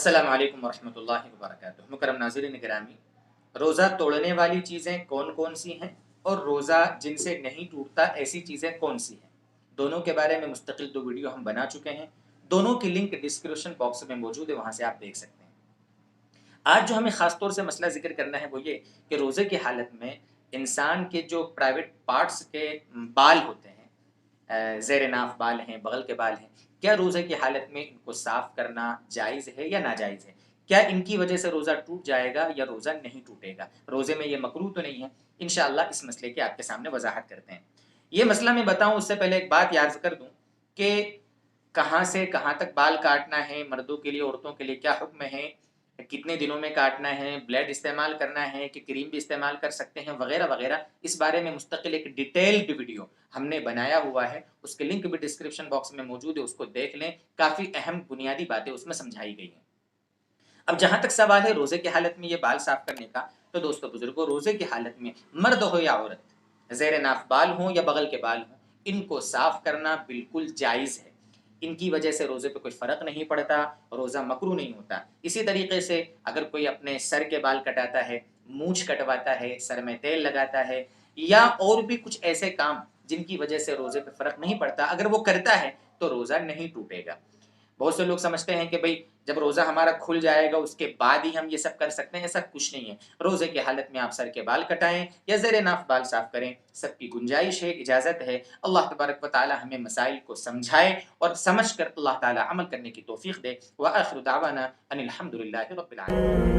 السلام علیکم ورحمۃ اللہ وبرکاتہ۔ مکرم ناظرین گرامی، روزہ توڑنے والی چیزیں کون کون سی ہیں اور روزہ جن سے نہیں ٹوٹتا ایسی چیزیں کون سی ہیں، دونوں کے بارے میں مستقل 2 ویڈیو ہم بنا چکے ہیں۔ دونوں کی لنک ڈسکرپشن باکس میں موجود ہے، وہاں سے آپ دیکھ سکتے ہیں۔ آج جو ہمیں خاص طور سے مسئلہ ذکر کرنا ہے وہ یہ کہ روزے کی حالت میں انسان کے جو پرائیویٹ پارٹس کے بال ہوتے ہیں، زیر ناف بال ہیں، بغل کے بال ہیں، کیا روزے کی حالت میں ان کو صاف کرنا جائز ہے یا ناجائز ہے؟ کیا ان کی وجہ سے روزہ ٹوٹ جائے گا یا روزہ نہیں ٹوٹے گا؟ روزے میں یہ مکروہ تو نہیں ہے؟ انشاءاللہ اس مسئلے کی آپ کے سامنے وضاحت کرتے ہیں۔ یہ مسئلہ میں بتاؤں اس سے پہلے ایک بات یاد کر دوں کہ کہاں سے کہاں تک بال کاٹنا ہے، مردوں کے لیے عورتوں کے لیے کیا حکم ہے، کتنے دنوں میں کاٹنا ہے، بلیڈ استعمال کرنا ہے کہ کریم بھی استعمال کر سکتے ہیں، وغیرہ وغیرہ، اس بارے میں مستقل ایک ڈیٹیلڈ ویڈیو ہم نے بنایا ہوا ہے، اس کے لنک بھی ڈسکرپشن باکس میں موجود ہے، اس کو دیکھ لیں۔ کافی اہم بنیادی باتیں اس میں سمجھائی گئی ہیں۔ اب جہاں تک سوال ہے روزے کی حالت میں یہ بال صاف کرنے کا، تو دوستو بزرگوں، روزے کی حالت میں مرد ہو یا عورت، زیر ناف بال ہوں یا بغل کے بال ہوں، ان کو صاف کرنا بالکل جائز ہے۔ ان کی وجہ سے روزے پہ کوئی فرق نہیں پڑتا، روزہ مکروہ نہیں ہوتا۔ اسی طریقے سے اگر کوئی اپنے سر کے بال کٹاتا ہے، مونچھ کٹواتا ہے، سر میں تیل لگاتا ہے، یا اور بھی کچھ ایسے کام جن کی وجہ سے روزے پہ فرق نہیں پڑتا، اگر وہ کرتا ہے تو روزہ نہیں ٹوٹے گا۔ بہت سے لوگ سمجھتے ہیں کہ بھئی جب روزہ ہمارا کھل جائے گا اس کے بعد ہی ہم یہ سب کر سکتے ہیں، ایسا کچھ نہیں ہے۔ روزے کی حالت میں آپ سر کے بال کٹائیں یا زیر ناف بال صاف کریں، سب کی گنجائش ہے، اجازت ہے۔ اللہ تبارک و تعالی ہمیں مسائل کو سمجھائے اور سمجھ کر اللہ تعالی عمل کرنے کی توفیق دے۔ وآخر دعوانا ان الحمد للہ رب العالمین۔